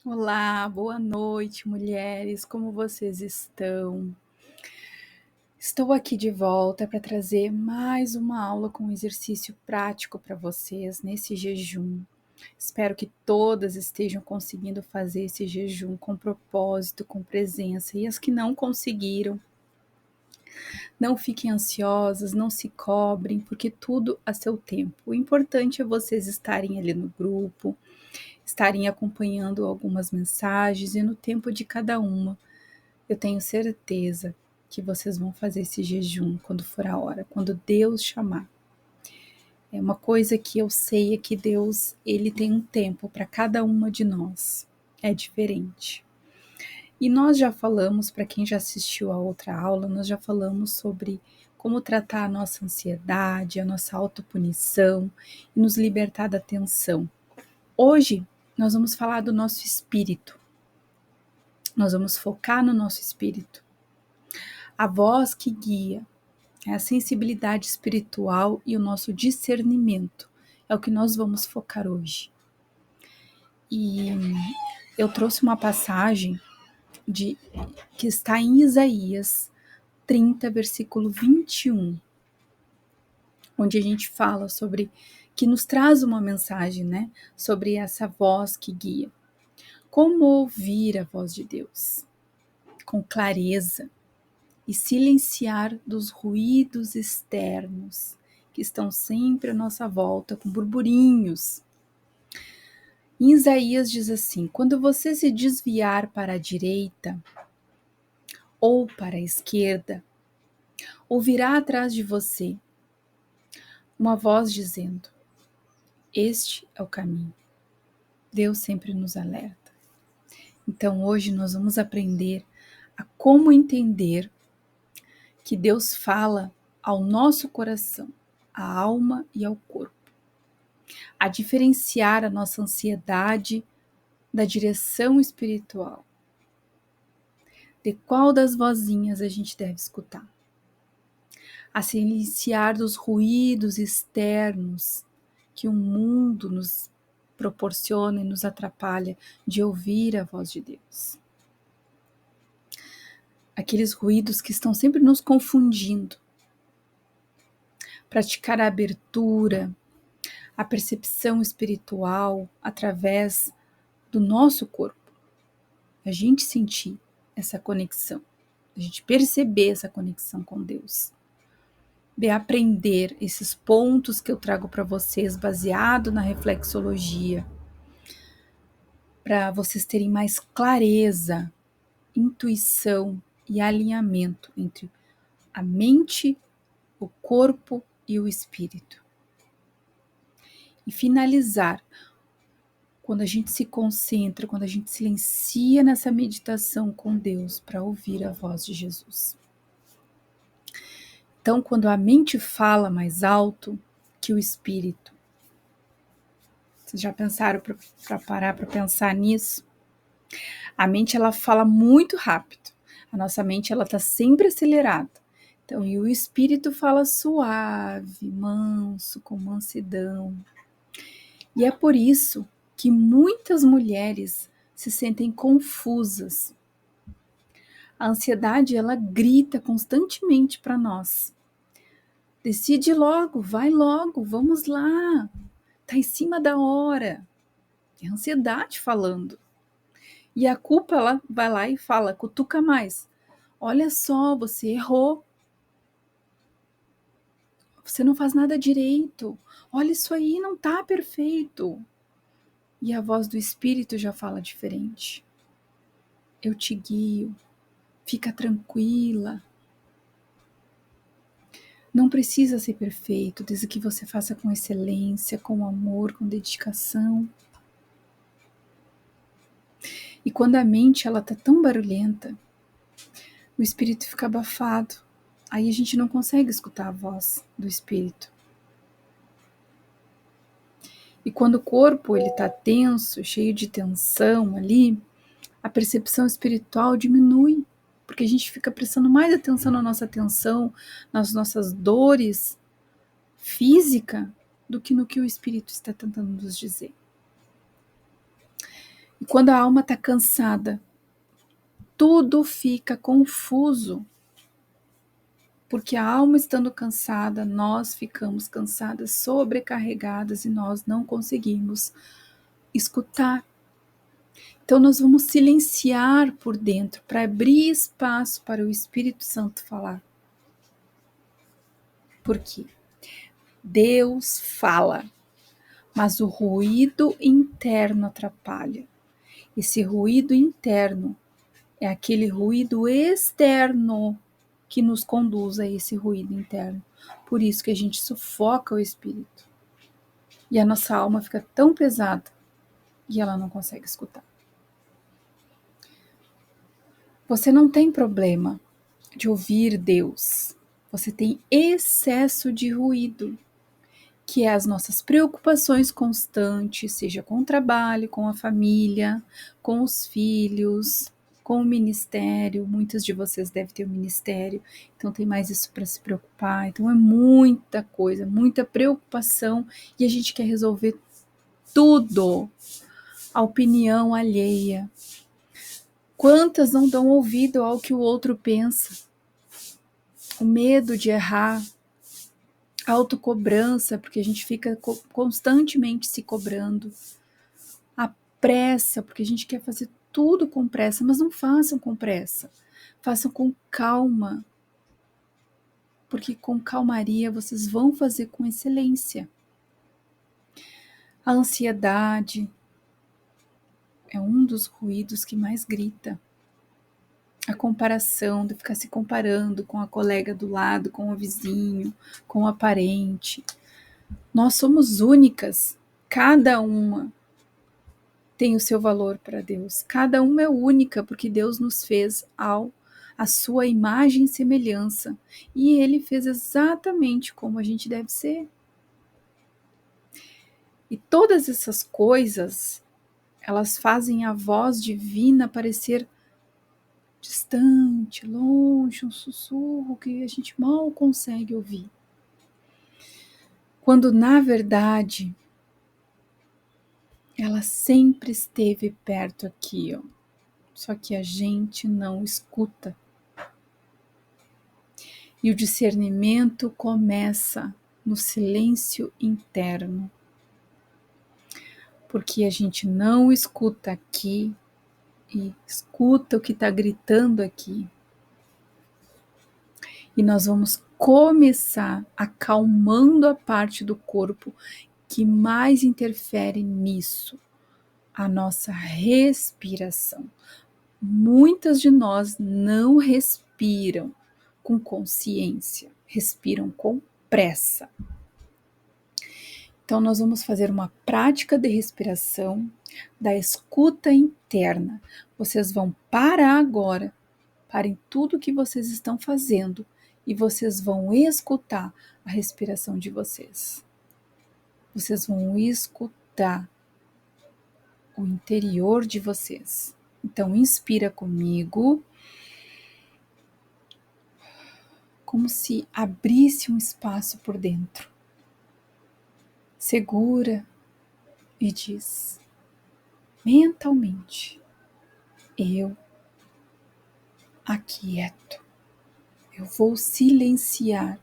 Olá, boa noite, mulheres. Como vocês estão? Estou aqui de volta para trazer mais uma aula com um exercício prático para vocês nesse jejum. Espero que todas estejam conseguindo fazer esse jejum com propósito, com presença. E as que não conseguiram, não fiquem ansiosas, não se cobrem, porque tudo a seu tempo. O importante é vocês estarem ali no grupo, estarem acompanhando algumas mensagens e no tempo de cada uma. Eu tenho certeza que vocês vão fazer esse jejum quando for a hora, quando Deus chamar. É uma coisa que eu sei é que Deus, ele tem um tempo para cada uma de nós. É diferente. E nós já falamos, para quem já assistiu a outra aula, nós já falamos sobre como tratar a nossa ansiedade, a nossa autopunição e nos libertar da tensão. Hoje nós vamos falar do nosso espírito. Nós vamos focar no nosso espírito. A voz que guia é a sensibilidade espiritual e o nosso discernimento. É o que nós vamos focar hoje. E eu trouxe uma passagem que está em Isaías 30, versículo 21, onde a gente fala sobre, que nos traz uma mensagem, né? Sobre essa voz que guia. Como ouvir a voz de Deus? Com clareza e silenciar dos ruídos externos que estão sempre à nossa volta, com burburinhos. Em Isaías diz assim: quando você se desviar para a direita ou para a esquerda, ouvirá atrás de você uma voz dizendo: este é o caminho. Deus sempre nos alerta. Então hoje nós vamos aprender a como entender que Deus fala ao nosso coração, à alma e ao corpo, a diferenciar a nossa ansiedade da direção espiritual, de qual das vozinhas a gente deve escutar, a silenciar dos ruídos externos que o mundo nos proporciona e nos atrapalha de ouvir a voz de Deus. Aqueles ruídos que estão sempre nos confundindo. Praticar a abertura, a percepção espiritual através do nosso corpo. A gente sentir essa conexão, a gente perceber essa conexão com Deus. De aprender esses pontos que eu trago para vocês baseado na reflexologia, para vocês terem mais clareza, intuição e alinhamento entre a mente, o corpo e o espírito. E finalizar, quando a gente se concentra, quando a gente silencia nessa meditação com Deus para ouvir a voz de Jesus. Então, quando a mente fala mais alto que o espírito, vocês já pensaram para parar para pensar nisso? A mente ela fala muito rápido. A nossa mente ela está sempre acelerada. Então, e o espírito fala suave, manso, com mansidão. E é por isso que muitas mulheres se sentem confusas. A ansiedade ela grita constantemente para nós. Decide logo, vai logo, vamos lá. Tá em cima da hora. É a ansiedade falando. E a culpa ela vai lá e fala, cutuca mais. Olha só, você errou. Você não faz nada direito. Olha isso aí, não tá perfeito. E a voz do espírito já fala diferente. Eu te guio. Fica tranquila. Não precisa ser perfeito, desde que você faça com excelência, com amor, com dedicação. E quando a mente ela tá tão barulhenta, o espírito fica abafado. Aí a gente não consegue escutar a voz do espírito. E quando o corpo ele tá tenso, cheio de tensão ali, a percepção espiritual diminui, porque a gente fica prestando mais atenção na nossa tensão, nas nossas dores física, do que no que o espírito está tentando nos dizer. E quando a alma está cansada, tudo fica confuso. Porque a alma estando cansada, nós ficamos cansadas, sobrecarregadas e nós não conseguimos escutar. Então nós vamos silenciar por dentro para abrir espaço para o Espírito Santo falar. Por quê? Deus fala, mas o ruído interno atrapalha. Esse ruído interno é aquele ruído externo que nos conduz a esse ruído interno. Por isso que a gente sufoca o espírito. E a nossa alma fica tão pesada e ela não consegue escutar. Você não tem problema de ouvir Deus. Você tem excesso de ruído, que é as nossas preocupações constantes, seja com o trabalho, com a família, com os filhos, com o ministério. Muitos de vocês devem ter um ministério, então tem mais isso para se preocupar. Então é muita coisa, muita preocupação e a gente quer resolver tudo. A opinião alheia. Quantas não dão ouvido ao que o outro pensa? O medo de errar, a autocobrança, porque a gente fica constantemente se cobrando, a pressa, porque a gente quer fazer tudo com pressa, mas não façam com pressa, façam com calma, porque com calmaria vocês vão fazer com excelência. A ansiedade é um dos ruídos que mais grita. A comparação, de ficar se comparando com a colega do lado, com o vizinho, com o parente. Nós somos únicas, cada uma tem o seu valor para Deus. Cada uma é única porque Deus nos fez a sua imagem e semelhança. E Ele fez exatamente como a gente deve ser. E todas essas coisas, elas fazem a voz divina parecer distante, longe, um sussurro que a gente mal consegue ouvir. Quando, na verdade, ela sempre esteve perto aqui, ó. Só que a gente não escuta. E o discernimento começa no silêncio interno. Porque a gente não escuta aqui e escuta o que está gritando aqui. E nós vamos começar acalmando a parte do corpo que mais interfere nisso, a nossa respiração. Muitas de nós não respiram com consciência, respiram com pressa. Então, nós vamos fazer uma prática de respiração da escuta interna. Vocês vão parar agora, parem tudo o que vocês estão fazendo e vocês vão escutar a respiração de vocês. Vocês vão escutar o interior de vocês. Então, inspira comigo, como se abrisse um espaço por dentro. Segura e diz mentalmente: eu aquieto, eu vou silenciar.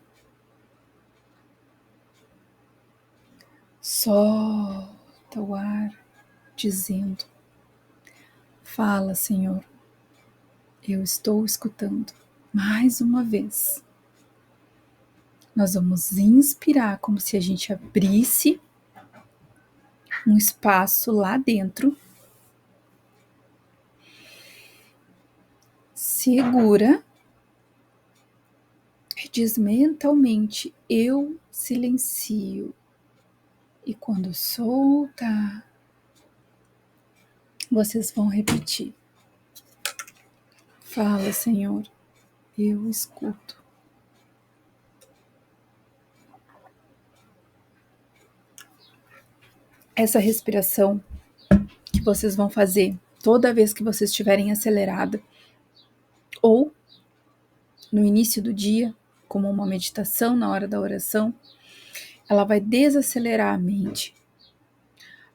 Solta o ar, dizendo: fala, Senhor, eu estou escutando. Mais uma vez. Nós vamos inspirar como se a gente abrisse um espaço lá dentro. Segura e diz mentalmente: eu silencio. E quando soltar, vocês vão repetir: fala, Senhor, eu escuto. Essa respiração que vocês vão fazer toda vez que vocês estiverem acelerada ou no início do dia, como uma meditação na hora da oração, ela vai desacelerar a mente,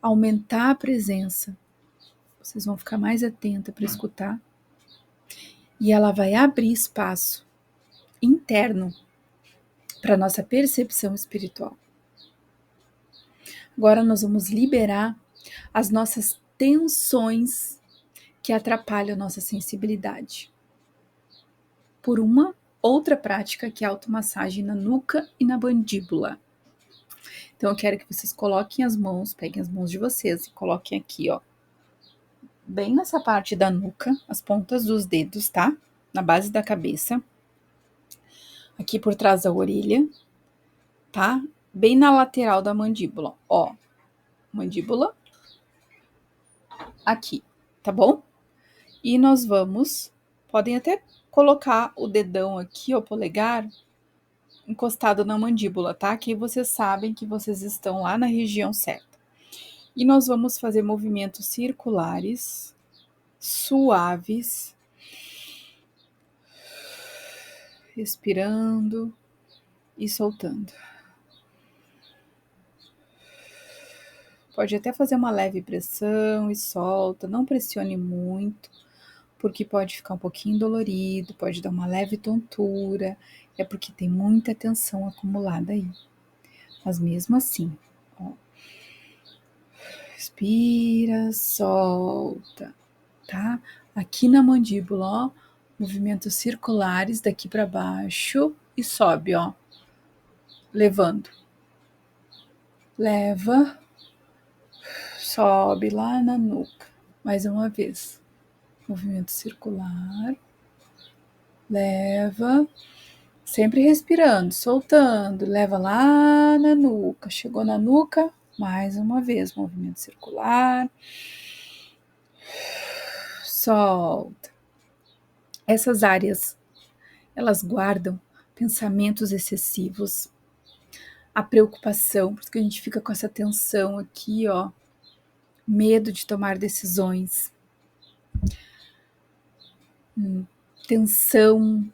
aumentar a presença. Vocês vão ficar mais atenta para escutar. E ela vai abrir espaço interno para nossa percepção espiritual. Agora nós vamos liberar as nossas tensões que atrapalham a nossa sensibilidade por uma outra prática, que é a automassagem na nuca e na mandíbula. Então eu quero que vocês coloquem as mãos, peguem as mãos de vocês e coloquem aqui, ó, bem nessa parte da nuca, as pontas dos dedos, tá? Na base da cabeça, aqui por trás da orelha, tá? Bem na lateral da mandíbula, ó, mandíbula, aqui, tá bom? E nós vamos, podem até colocar o dedão aqui, o polegar, encostado na mandíbula, tá? Que vocês sabem que vocês estão lá na região certa. E nós vamos fazer movimentos circulares, suaves, respirando e soltando. Pode até fazer uma leve pressão e solta, não pressione muito, porque pode ficar um pouquinho dolorido, pode dar uma leve tontura, é porque tem muita tensão acumulada aí. Mas mesmo assim, ó, respira, solta, tá? Aqui na mandíbula, ó, movimentos circulares daqui para baixo e sobe, ó, levando. Leva, sobe lá na nuca. Mais uma vez. Movimento circular. Leva, sempre respirando, soltando. Leva lá na nuca. Chegou na nuca, mais uma vez. Movimento circular. Solta. Essas áreas, elas guardam pensamentos excessivos, a preocupação, porque a gente fica com essa tensão aqui, ó, medo de tomar decisões, tensão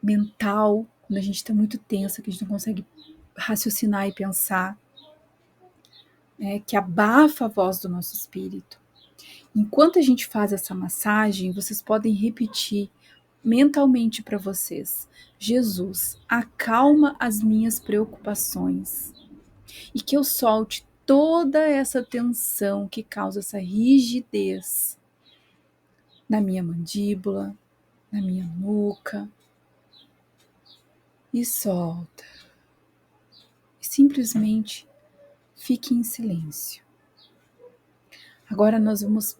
mental, quando a gente está muito tensa, que a gente não consegue raciocinar e pensar, que abafa a voz do nosso espírito. Enquanto a gente faz essa massagem, vocês podem repetir mentalmente para vocês: Jesus, acalma as minhas preocupações e que eu solte toda essa tensão que causa essa rigidez na minha mandíbula, na minha nuca, e solta. E simplesmente fique em silêncio. Agora nós vamos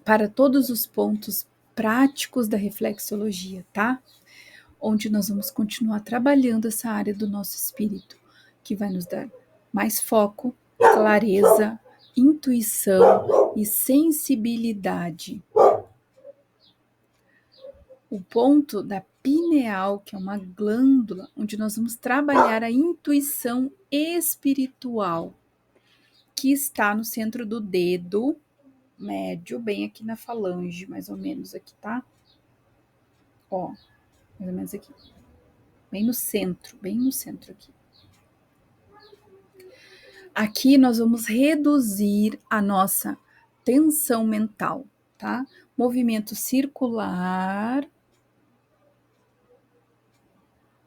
para todos os pontos práticos da reflexologia, tá? Onde nós vamos continuar trabalhando essa área do nosso espírito, que vai nos dar mais foco, clareza, intuição e sensibilidade. O ponto da pineal, que é uma glândula, onde nós vamos trabalhar a intuição espiritual, que está no centro do dedo médio, bem aqui na falange, mais ou menos aqui, tá? Ó, mais ou menos aqui. Bem no centro aqui. Aqui nós vamos reduzir a nossa tensão mental, tá? Movimento circular.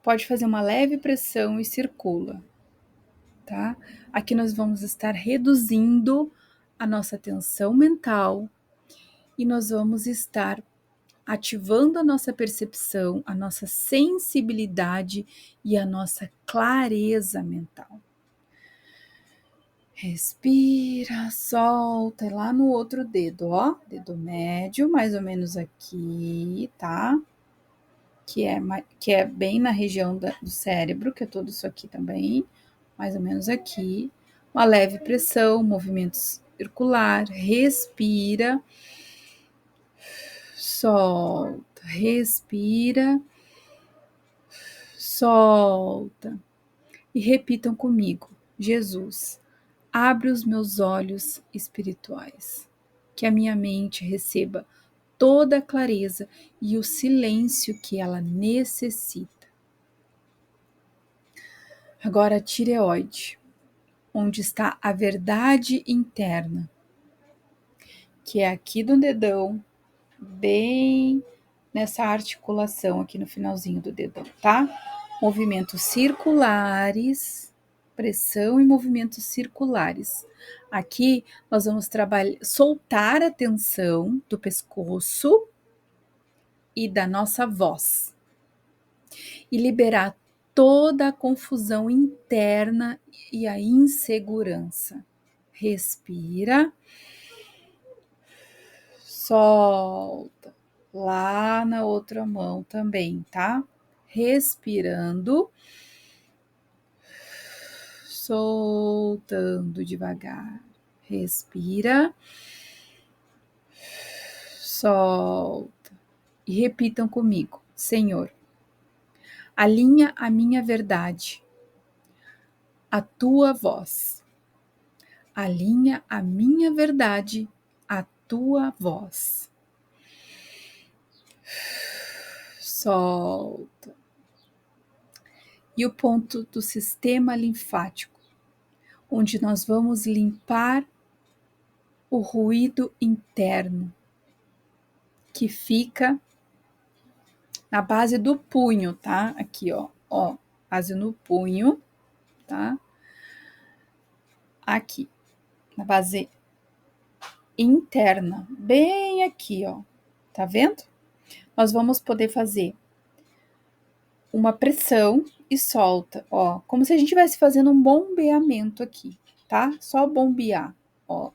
Pode fazer uma leve pressão e circula, tá? Aqui nós vamos estar reduzindo a nossa tensão mental e nós vamos estar ativando a nossa percepção, a nossa sensibilidade e a nossa clareza mental. Respira, solta, lá no outro dedo, ó, dedo médio, mais ou menos aqui, tá? Que é bem na região do cérebro, que é tudo isso aqui também, mais ou menos aqui. Uma leve pressão, movimentos circular, respira, solta, respira, solta. E repitam comigo: Jesus, abre os meus olhos espirituais, que a minha mente receba toda a clareza e o silêncio que ela necessita. Agora a tireoide, onde está a verdade interna, que é aqui do dedão, bem nessa articulação aqui no finalzinho do dedão, tá? Movimentos circulares, pressão e movimentos circulares. Aqui nós vamos trabalhar, soltar a tensão do pescoço e da nossa voz e liberar toda a confusão interna e a insegurança. Respira, solta. Lá na outra mão também, tá? Respirando, soltando devagar. Respira, solta. E repitam comigo: Senhor, alinha a minha verdade, a tua voz. Alinha a minha verdade, a tua voz. Solta. E o ponto do sistema linfático, onde nós vamos limpar o ruído interno, que fica na base do punho, tá? Aqui, ó, base no punho, tá? Aqui, na base interna, bem aqui, ó. Tá vendo? Nós vamos poder fazer uma pressão e solta, ó, como se a gente estivesse fazendo um bombeamento aqui, tá? Só bombear, ó.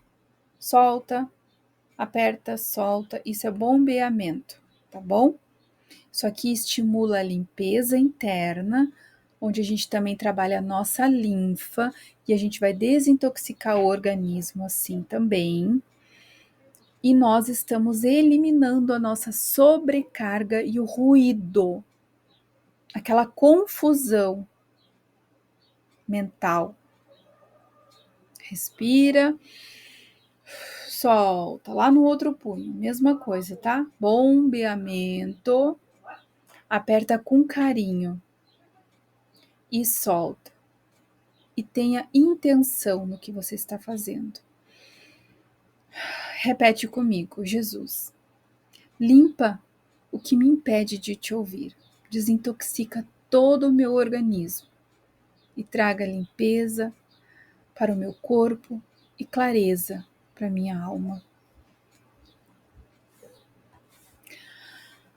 Solta, aperta, solta, isso é bombeamento, tá bom? Isso aqui estimula a limpeza interna, onde a gente também trabalha a nossa linfa e a gente vai desintoxicar o organismo assim também. E nós estamos eliminando a nossa sobrecarga e o ruído, aquela confusão mental. Respira, solta. Lá no outro punho, mesma coisa, tá? Bombeamento. Aperta com carinho e solta. E tenha intenção no que você está fazendo. Repete comigo, Jesus. Limpa o que me impede de te ouvir. Desintoxica todo o meu organismo e traga limpeza para o meu corpo e clareza para minha alma.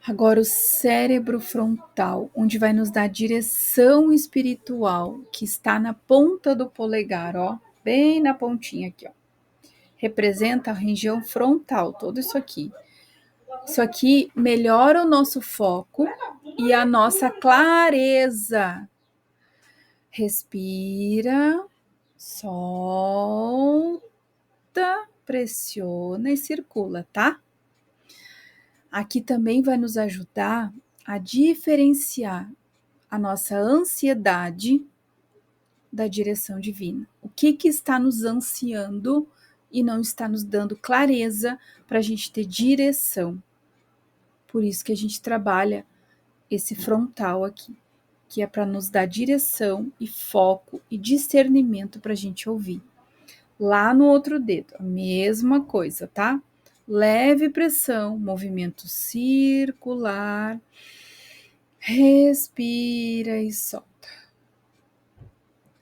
Agora o cérebro frontal, onde vai nos dar direção espiritual, que está na ponta do polegar, ó, bem na pontinha aqui, ó. Representa a região frontal, tudo isso aqui. Isso aqui melhora o nosso foco e a nossa clareza. Respira, solta, pressiona e circula, tá? Aqui também vai nos ajudar a diferenciar a nossa ansiedade da direção divina. O que está nos ansiando e não está nos dando clareza para a gente ter direção. Por isso que a gente trabalha esse frontal aqui, que é para nos dar direção e foco e discernimento para a gente ouvir. Lá no outro dedo, a mesma coisa, tá? Leve pressão, movimento circular. Respira e solta.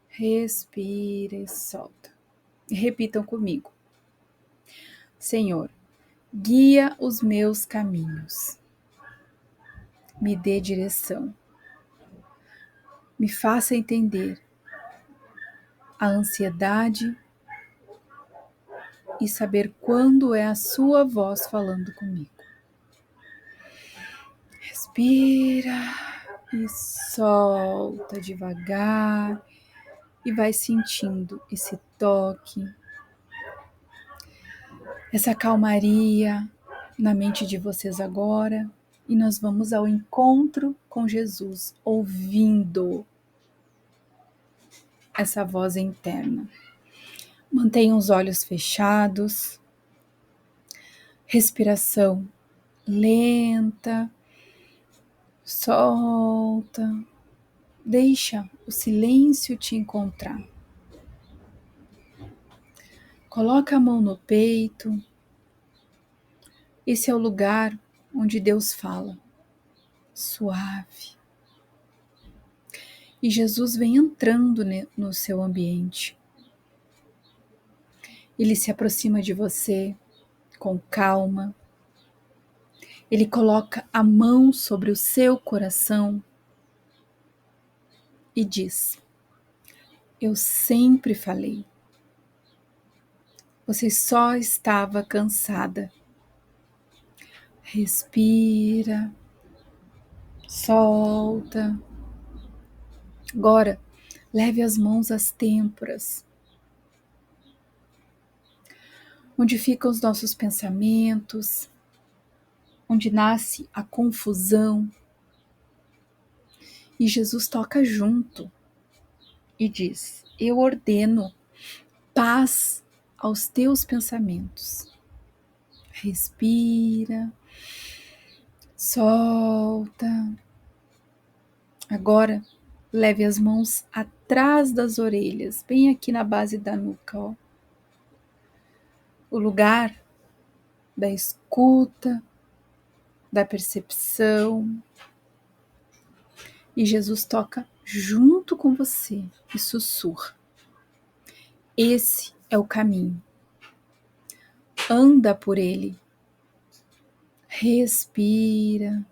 Respira e solta. E repitam comigo. Senhor, guia os meus caminhos. Me dê direção. Me faça entender a ansiedade e saber quando é a sua voz falando comigo. Respira e solta devagar e vai sentindo esse toque, essa calmaria na mente de vocês agora. E nós vamos ao encontro com Jesus, ouvindo essa voz interna. Mantenha os olhos fechados, respiração lenta, solta, deixa o silêncio te encontrar. Coloca a mão no peito Esse é o lugar onde Deus fala, suave. E Jesus vem entrando no seu ambiente. Ele se aproxima de você com calma. Ele coloca a mão sobre o seu coração e diz: eu sempre falei. Você só estava cansada. Respira, solta. Agora, leve as mãos às têmporas, onde ficam os nossos pensamentos, onde nasce a confusão. E Jesus toca junto e diz: eu ordeno paz aos teus pensamentos. Respira, solta. Agora, leve as mãos atrás das orelhas, bem aqui na base da nuca, ó. O lugar da escuta, da percepção. E Jesus toca junto com você e sussurra: esse é o caminho. Anda por ele. Respira,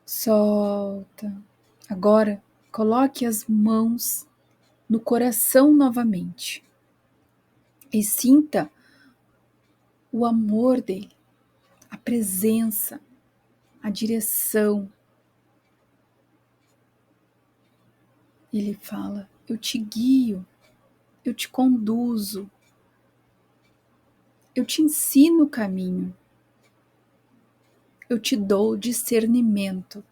solta. Agora, coloque as mãos no coração novamente e sinta o amor dele, a presença, a direção. Ele fala: eu te guio, eu te conduzo, eu te ensino o caminho, eu te dou discernimento,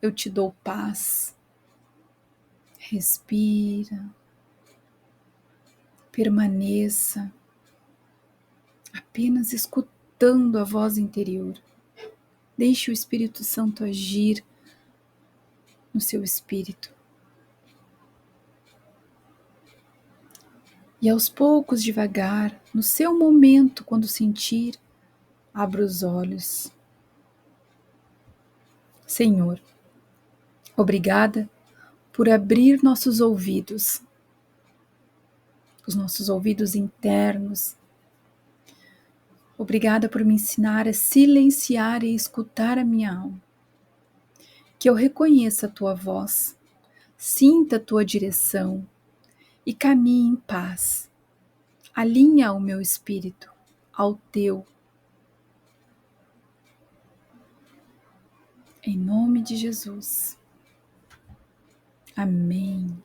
eu te dou paz. Respira, permaneça apenas escutando a voz interior. Deixe o Espírito Santo agir no seu espírito. E aos poucos, devagar, no seu momento, quando sentir, abra os olhos. Senhor, obrigada por abrir nossos ouvidos, os nossos ouvidos internos. Obrigada por me ensinar a silenciar e escutar a minha alma. Que eu reconheça a tua voz, sinta a tua direção e caminhe em paz. Alinha o meu espírito ao teu. Em nome de Jesus. Amém.